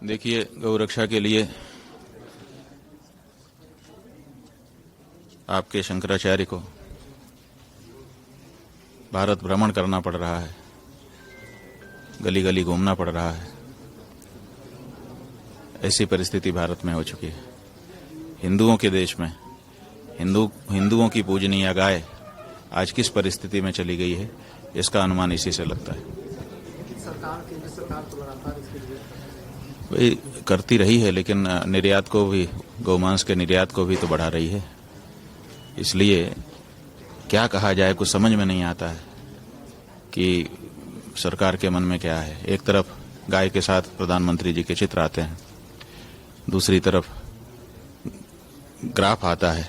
देखिए, गौरक्षा के लिए आपके शंकराचार्य को भारत भ्रमण करना पड़ रहा है, गली गली घूमना पड़ रहा है। ऐसी परिस्थिति भारत में हो चुकी है। हिंदुओं के देश में हिंदुओं की पूजनीय गाय आज किस परिस्थिति में चली गई है, इसका अनुमान इसी से लगता है। केंद्र सरकार तो लगातार इसके लिए वही करती रही है, लेकिन निर्यात को भी, गौमांस के निर्यात को भी तो बढ़ा रही है। इसलिए क्या कहा जाए, कुछ समझ में नहीं आता है कि सरकार के मन में क्या है। एक तरफ गाय के साथ प्रधानमंत्री जी के चित्र आते हैं, दूसरी तरफ ग्राफ आता है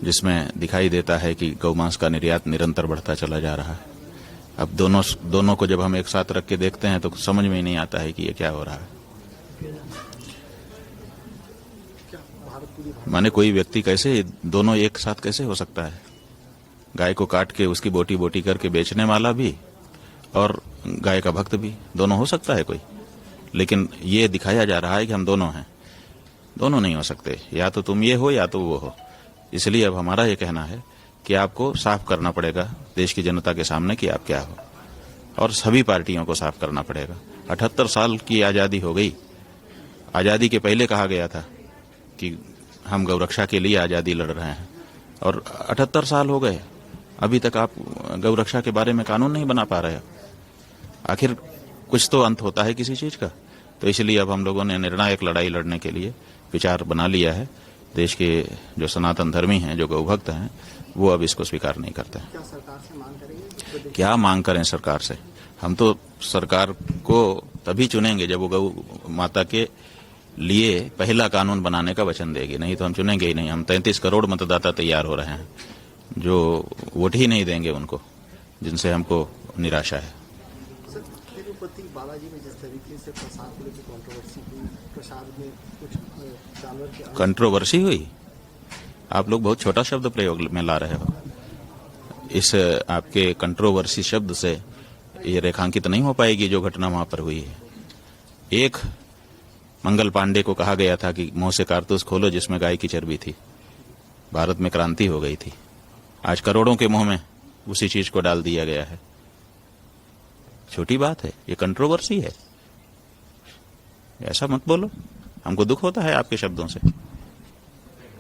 जिसमें दिखाई देता है कि गौमांस का निर्यात निरंतर बढ़ता चला जा रहा है। अब दोनों को जब हम एक साथ रख के देखते हैं तो समझ में ही नहीं आता है कि ये क्या हो रहा है। माने कोई व्यक्ति कैसे, दोनों एक साथ कैसे हो सकता है? गाय को काट के उसकी बोटी बोटी करके बेचने वाला भी और गाय का भक्त भी, दोनों हो सकता है कोई? लेकिन ये दिखाया जा रहा है कि हम दोनों हैं। दोनों नहीं हो सकते, या तो तुम ये हो या तो वो हो। इसलिए अब हमारा ये कहना है कि आपको साफ करना पड़ेगा देश की जनता के सामने कि आप क्या हो, और सभी पार्टियों को साफ करना पड़ेगा। 78 साल की आज़ादी हो गई। आज़ादी के पहले कहा गया था कि हम गौरक्षा के लिए आज़ादी लड़ रहे हैं, और 78 साल हो गए, अभी तक आप गौरक्षा के बारे में कानून नहीं बना पा रहे हो। आखिर कुछ तो अंत होता है किसी चीज का। तो इसलिए अब हम लोगों ने निर्णायक लड़ाई लड़ने के लिए विचार बना लिया है। देश के जो सनातन धर्मी हैं, जो गौभक्त हैं, वो अब इसको स्वीकार नहीं करते हैं। क्या सरकार से मांग करेंगे? क्या मांग करें सरकार से? हम तो सरकार को तभी चुनेंगे जब वो गौ माता के लिए पहला कानून बनाने का वचन देगी, नहीं तो हम चुनेंगे ही नहीं। हम 33 करोड़ मतदाता तैयार हो रहे हैं जो वोट ही नहीं देंगे उनको, जिनसे हमको निराशा है। सर, तिरुपति बालाजी में जिस तरीके से प्रसाद को लेकर कंट्रोवर्सी हुई, प्रसाद में कुछ जानवर के कंट्रोवर्सी हुई? आप लोग बहुत छोटा शब्द प्रयोग में ला रहे हो। इस आपके कंट्रोवर्सी शब्द से ये रेखांकित नहीं हो पाएगी जो घटना वहां पर हुई है। एक मंगल पांडे को कहा गया था कि मुंह से कारतूस खोलो जिसमें गाय की चर्बी थी। भारत में क्रांति हो गई थी। आज करोड़ों के मुंह में उसी चीज को डाल दिया गया है। छोटी बात है, ये कंट्रोवर्सी है। ऐसा मत बोलो, हमको दुख होता है आपके शब्दों से।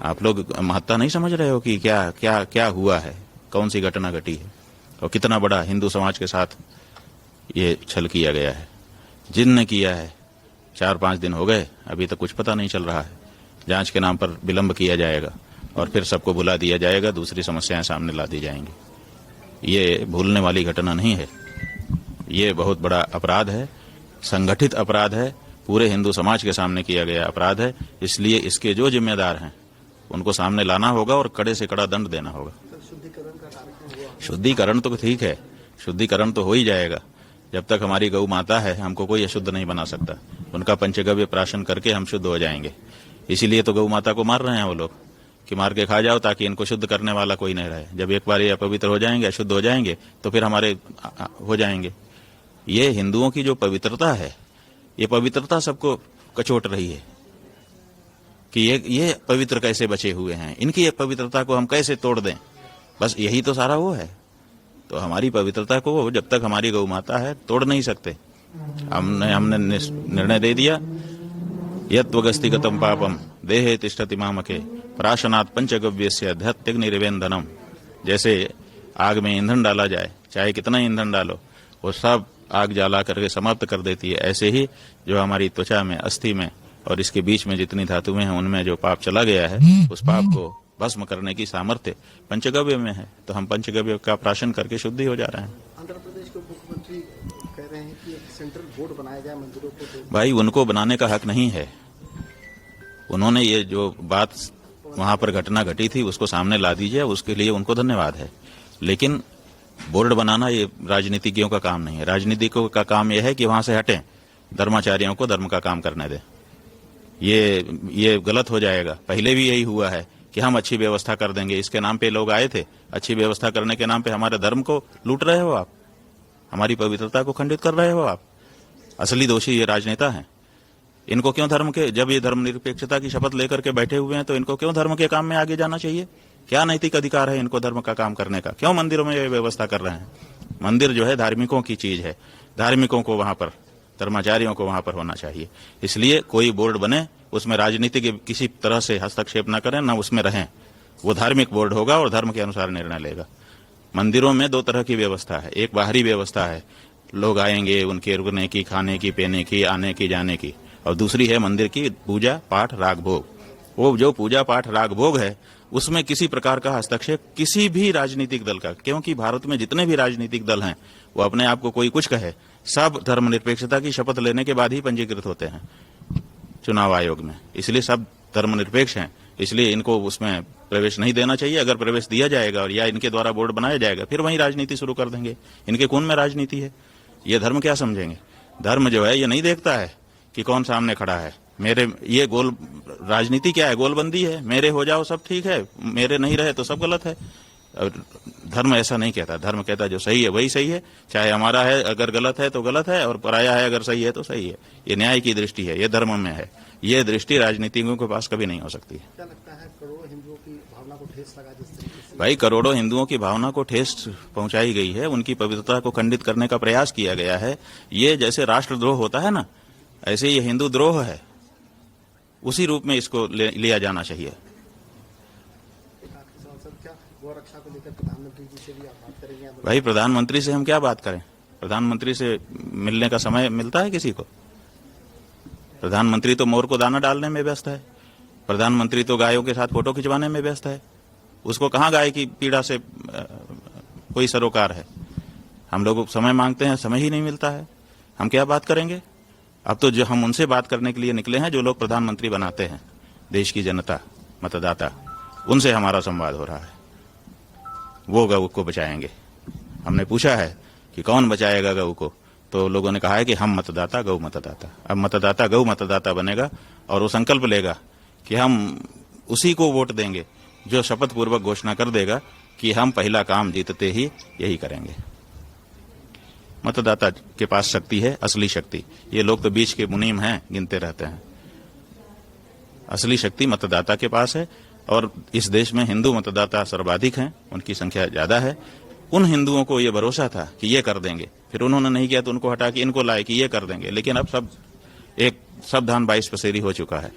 आप लोग महत्ता नहीं समझ रहे हो कि क्या क्या क्या हुआ है, कौन सी घटना घटी है, और कितना बड़ा हिंदू समाज के साथ ये छल किया गया है। जिनने किया है, 4-5 दिन हो गए, अभी तक कुछ पता नहीं चल रहा है। जांच के नाम पर विलंब किया जाएगा और फिर सबको बुला दिया जाएगा, दूसरी समस्याएं सामने ला दी जाएंगी। ये भूलने वाली घटना नहीं है। ये बहुत बड़ा अपराध है, संगठित अपराध है, पूरे हिंदू समाज के सामने किया गया अपराध है। इसलिए इसके जो जिम्मेदार हैं उनको सामने लाना होगा और कड़े से कड़ा दंड देना होगा। शुद्धिकरण का कार्यक्रम हुआ? शुद्धिकरण तो ठीक है, शुद्धिकरण तो हो ही जाएगा। जब तक हमारी गौ माता है, हमको कोई अशुद्ध नहीं बना सकता। उनका पंचगव्य प्राशन करके हम शुद्ध हो जाएंगे। इसीलिए तो गौ माता को मार रहे हैं वो लोग, कि मार के खा जाओ ताकि इनको शुद्ध करने वाला कोई नहीं रहे। जब एक बार ये अपवित्र हो जाएंगे, अशुद्ध हो जाएंगे, तो फिर हमारे हो जाएंगे। ये हिंदुओं की जो पवित्रता है, ये पवित्रता सबको कचोट रही है कि ये पवित्र कैसे बचे हुए हैं, इनकी ये पवित्रता को हम कैसे तोड़ दें। बस यही तो सारा वो है। तो हमारी पवित्रता को जब तक हमारी गौ माता है तोड़ नहीं सकते। हमने निर्णय दे दिया, यत्वगस्तिगतम पापम देहे तिष्ठति मामके प्राशनात् पंचगव्यस्य धत्यग्निरिवेन्दनम। जैसे आग में ईंधन डाला जाए, चाहे कितना ईंधन डालो, वो सब आग जला करके समाप्त कर देती है। ऐसे ही जो हमारी त्वचा में, अस्थि में और इसके बीच में जितनी धातुएं हैं, उनमें जो पाप चला गया है, उस पाप को भस्म करने की सामर्थ्य पंचगव्य में है। तो हम पंचगव्य का प्राशन करके शुद्धि हो जा रहे हैं। आंध्र प्रदेश के मुख्यमंत्री कह रहे हैं कि एक सेंट्रल बोर्ड बनाया जाए मंदिरों को। भाई, उनको बनाने का हक नहीं है। उन्होंने ये जो बात वहां पर घटना घटी थी उसको सामने ला दीजिए, उसके लिए उनको धन्यवाद है। लेकिन बोर्ड बनाना ये राजनीतिज्ञों का काम नहीं है। राजनीतिकों का काम यह है कि वहां से हटें, धर्माचार्यों को धर्म का काम करने दें। ये गलत हो जाएगा। पहले भी यही हुआ है कि हम अच्छी व्यवस्था कर देंगे, इसके नाम पे लोग आए थे। अच्छी व्यवस्था करने के नाम पे हमारे धर्म को लूट रहे हो आप, हमारी पवित्रता को खंडित कर रहे हो आप। असली दोषी ये राजनेता हैं। इनको क्यों धर्म के, जब ये धर्मनिरपेक्षता की शपथ लेकर के बैठे हुए हैं तो इनको क्यों धर्म के काम में आगे जाना चाहिए? क्या नैतिक अधिकार है इनको धर्म का काम करने का? क्यों मंदिरों में ये व्यवस्था कर रहे हैं? मंदिर जो है धार्मिकों की चीज है, धार्मिकों को वहां पर, धर्माचार्यों को वहां पर होना चाहिए। इसलिए कोई बोर्ड बने, उसमें राजनीति के किसी तरह से हस्तक्षेप न करें, न उसमें रहें। वो धार्मिक बोर्ड होगा और धर्म के अनुसार निर्णय लेगा। मंदिरों में दो तरह की व्यवस्था है, एक बाहरी व्यवस्था है, लोग आएंगे उनके रुकने की, खाने की, पीने की, आने की, जाने की, और दूसरी है मंदिर की पूजा पाठ राग भोग। वो जो पूजा पाठ राग भोग है उसमें किसी प्रकार का हस्तक्षेप किसी भी राजनीतिक दल का, क्योंकि भारत में जितने भी राजनीतिक दल हैं वो अपने आप को कोई कुछ कहे, सब धर्मनिरपेक्षता की शपथ लेने के बाद ही पंजीकृत होते हैं चुनाव आयोग में। इसलिए सब धर्मनिरपेक्ष हैं, इसलिए इनको उसमें प्रवेश नहीं देना चाहिए। अगर प्रवेश दिया जाएगा और या इनके द्वारा बोर्ड बनाया जाएगा फिर वहीं राजनीति शुरू कर देंगे। इनके खून में राजनीति है, ये धर्म क्या समझेंगे? धर्म जो है ये नहीं देखता है कि कौन सामने खड़ा है। मेरे ये गोल राजनीति क्या है? गोलबंदी है, मेरे हो जाओ सब ठीक है, मेरे नहीं रहे तो सब गलत है। और धर्म ऐसा नहीं कहता, धर्म कहता जो सही है वही सही है, चाहे हमारा है अगर गलत है तो गलत है और पराया है अगर सही है तो सही है। ये न्याय की दृष्टि है, ये धर्म में है। ये दृष्टि राजनीतिकों के पास कभी नहीं हो सकती है। क्या लगता है करोड़ों हिंदुओं की भावना को ठेस लगा जिस तरीके से? भाई करोड़ों हिंदुओं की भावना को ठेस पहुंचाई गई है, उनकी पवित्रता को खंडित करने का प्रयास किया गया है। ये जैसे राष्ट्रद्रोह होता है ना, ऐसे ये हिंदू द्रोह है, उसी रूप में इसको लिया जाना चाहिए। एक आखिरी सवाल सर, क्या गौ रक्षा को लेकर प्रधानमंत्री जी से भी आप बात करेंगे? भाई प्रधानमंत्री से हम क्या बात करें? प्रधानमंत्री से मिलने का समय मिलता है किसी को? प्रधानमंत्री तो मोर को दाना डालने में व्यस्त है, प्रधानमंत्री तो गायों के साथ फोटो खिंचवाने में व्यस्त है। उसको कहाँ गाय की पीड़ा से कोई सरोकार है? हम लोग समय मांगते हैं, समय ही नहीं मिलता है, हम क्या बात करेंगे? अब तो जो हम उनसे बात करने के लिए निकले हैं जो लोग प्रधानमंत्री बनाते हैं, देश की जनता, मतदाता, उनसे हमारा संवाद हो रहा है। वो गऊ को बचाएंगे। हमने पूछा है कि कौन बचाएगा गऊ को, तो लोगों ने कहा है कि हम मतदाता, गौ मतदाता। अब मतदाता गौ मतदाता बनेगा और वो संकल्प लेगा कि हम उसी को वोट देंगे जो शपथ पूर्वक घोषणा कर देगा कि हम पहला काम जीतते ही यही करेंगे। मतदाता के पास शक्ति है, असली शक्ति। ये लोग तो बीच के मुनीम हैं, गिनते रहते हैं। असली शक्ति मतदाता के पास है और इस देश में हिंदू मतदाता सर्वाधिक हैं, उनकी संख्या ज्यादा है। उन हिंदुओं को ये भरोसा था कि ये कर देंगे, फिर उन्होंने नहीं किया तो उनको हटा के इनको लाए कि ये कर देंगे। लेकिन अब सब धान 22 पसेरी हो चुका है।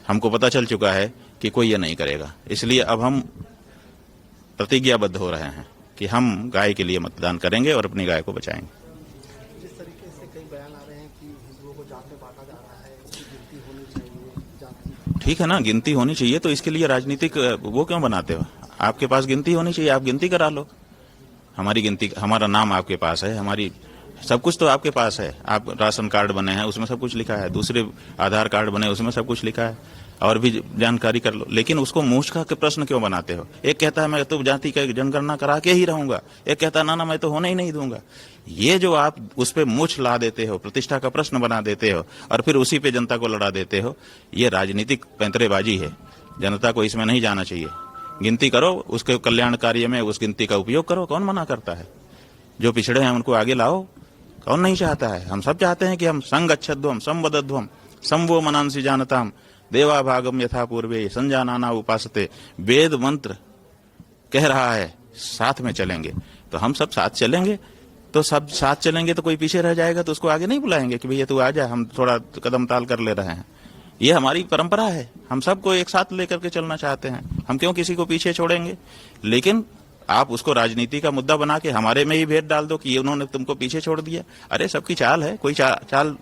हमको पता चल चुका है कि कोई ये नहीं करेगा। इसलिए अब हम प्रतिज्ञाबद्ध हो रहे हैं कि हम गाय के लिए मतदान करेंगे और अपनी गाय को बचाएंगे। जिस तरीके से कई बयान आ रहे हैं कि हिंदुओं को जात में बांटा जा रहा है, इसकी गिनती होनी चाहिए, जात। ठीक है ना, गिनती होनी चाहिए, तो इसके लिए राजनीतिक वो क्यों बनाते हो? आपके पास गिनती होनी चाहिए, आप गिनती करा लो। हमारी गिनती, हमारा नाम आपके पास है, हमारी सब कुछ तो आपके पास है। आप राशन कार्ड बने हैं उसमें सब कुछ लिखा है, दूसरे आधार कार्ड बने उसमें सब कुछ लिखा है, और भी जानकारी कर लो। लेकिन उसको मूर्खता के प्रश्न क्यों बनाते हो? एक कहता है मैं तो जाति का जनगणना करा के ही रहूंगा, एक कहता है ना मैं तो होने ही नहीं दूंगा। ये जो आप उस पर मूछ ला देते हो, प्रतिष्ठा का प्रश्न बना देते हो और फिर उसी पे जनता को लड़ा देते हो, ये राजनीतिक पैंतरेबाजी है। जनता को इसमें नहीं जाना चाहिए। गिनती करो, उसके कल्याण कार्य में उस गिनती का उपयोग करो, कौन मना करता है? जो पिछड़े हैं उनको आगे लाओ, कौन नहीं चाहता है? हम सब चाहते हैं कि हम संगच्छध्वम संवदध्वम संवो मनांसी जानताम देवा भागम यथा पूर्वे संजानाना उपासते। वेद मंत्र कह रहा है साथ में चलेंगे, तो हम सब साथ चलेंगे। तो सब साथ चलेंगे तो कोई पीछे रह जाएगा तो उसको आगे नहीं बुलाएंगे कि भैया तू आ जा, हम थोड़ा कदम ताल कर ले रहे हैं। ये हमारी परंपरा है, हम सबको एक साथ लेकर के चलना चाहते हैं, हम क्यों किसी को पीछे छोड़ेंगे? लेकिन आप उसको राजनीति का मुद्दा बना के हमारे में ही भेद डाल दो कि ये उन्होंने तुमको पीछे छोड़ दिया। अरे सबकी चाल है, कोई चाल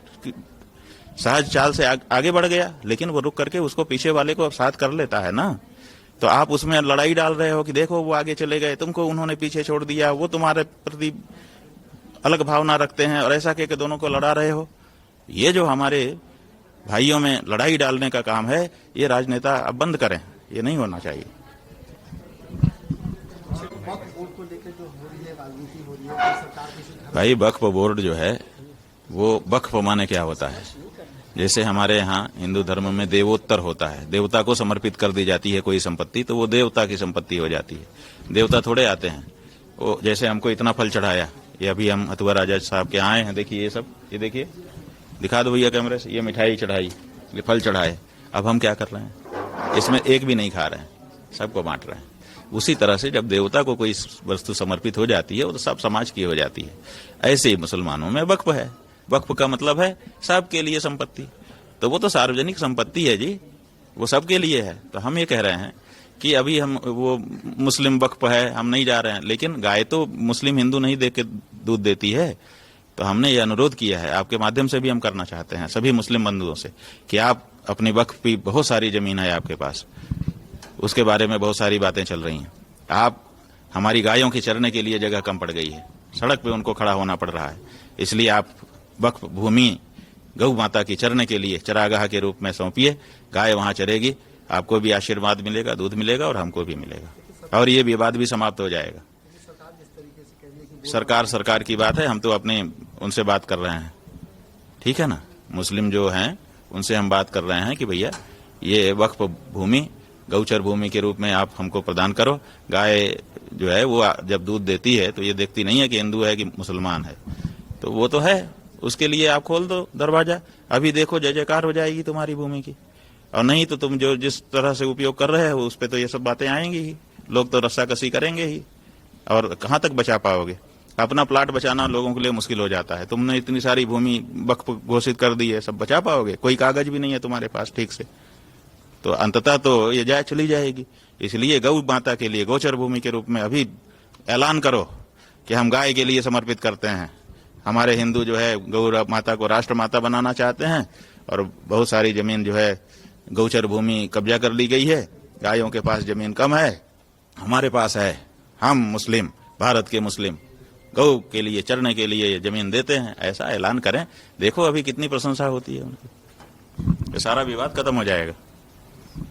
सहज चाल से आगे बढ़ गया, लेकिन वो रुक करके उसको पीछे वाले को अब साथ कर लेता है ना। तो आप उसमें लड़ाई डाल रहे हो कि देखो वो आगे चले गए, तुमको उन्होंने पीछे छोड़ दिया, वो तुम्हारे प्रति अलग भावना रखते हैं, और ऐसा कह के दोनों को लड़ा रहे हो। ये जो हमारे भाइयों में लड़ाई डालने का काम है, ये राजनेता अब बंद करें, ये नहीं होना चाहिए। वक्फ बोर्ड को लेकर जो हो रही है राजनीति हो रही है, सरकार किसी भाई वक्फ बोर्ड जो है वो वक्फ माने क्या होता है? जैसे हमारे यहाँ हिंदू धर्म में देवोत्तर होता है, देवता को समर्पित कर दी जाती है कोई संपत्ति, तो वो देवता की संपत्ति हो जाती है। देवता थोड़े आते हैं, वो जैसे हमको इतना फल चढ़ाया, ये अभी हम हथुआ राजा साहब के आए हैं, देखिए ये सब, ये देखिए दिखा दो भैया कैमरे से, ये मिठाई चढ़ाई, ये फल चढ़ाए, अब हम क्या कर रहे हैं? इसमें एक भी नहीं खा रहे हैं, सबको बांट रहे हैं। उसी तरह से जब देवता को कोई वस्तु समर्पित हो जाती है वो तो सब समाज की हो जाती है। ऐसे ही मुसलमानों में वक्फ है। वक्फ का मतलब है सबके लिए संपत्ति, तो वो तो सार्वजनिक संपत्ति है जी, वो सबके लिए है। तो हम ये कह रहे हैं कि अभी हम वो मुस्लिम वक्फ है, हम नहीं जा रहे हैं, लेकिन गाय तो मुस्लिम हिंदू नहीं दे के दूध देती है। तो हमने ये अनुरोध किया है, आपके माध्यम से भी हम करना चाहते हैं सभी मुस्लिम बंधुओं से, कि आप अपनी वक्फ की बहुत सारी जमीन है आपके पास, उसके बारे में बहुत सारी बातें चल रही हैं। आप, हमारी गायों के चरने के लिए जगह कम पड़ गई है, सड़क पे उनको खड़ा होना पड़ रहा है, इसलिए आप वक्फ भूमि गौ माता की चरने के लिए चरागाह के रूप में सौंपिए, गाय वहां चरेगी, आपको भी आशीर्वाद मिलेगा, दूध मिलेगा और हमको भी मिलेगा, और ये विवाद भी समाप्त हो जाएगा। सरकार की बात है, हम तो अपने उनसे बात कर रहे हैं, ठीक है ना, मुस्लिम जो हैं उनसे हम बात कर रहे हैं कि भैया ये वक्फ भूमि गौचर भूमि के रूप में आप हमको प्रदान करो। गाय जो है वो जब दूध देती है तो ये देखती नहीं है कि हिंदू है कि मुसलमान है, तो वो तो है, उसके लिए आप खोल दो दरवाजा, अभी देखो जय जयकार हो जाएगी तुम्हारी भूमि की। और नहीं तो तुम जो जिस तरह से उपयोग कर रहे हो उस पर तो ये सब बातें आएंगी ही, लोग तो रस्साकसी करेंगे ही, और कहाँ तक बचा पाओगे? अपना प्लाट बचाना लोगों के लिए मुश्किल हो जाता है, तुमने इतनी सारी भूमि वक्फ घोषित कर दी है, सब बचा पाओगे? कोई कागज भी नहीं है तुम्हारे पास ठीक से, तो अंततः तो ये जाए चली जाएगी। इसलिए गौ माता के लिए गोचर भूमि के रूप में अभी ऐलान करो कि हम गाय के लिए समर्पित करते हैं। हमारे हिंदू जो है गौ माता को राष्ट्र माता बनाना चाहते हैं, और बहुत सारी जमीन जो है गौचर भूमि कब्जा कर ली गई है, गायों के पास जमीन कम है, हमारे पास है, हम मुस्लिम, भारत के मुस्लिम गौ के लिए चरने के लिए जमीन देते हैं, ऐसा ऐलान करें। देखो अभी कितनी प्रशंसा होती है उनकी, ये सारा विवाद खत्म हो जाएगा।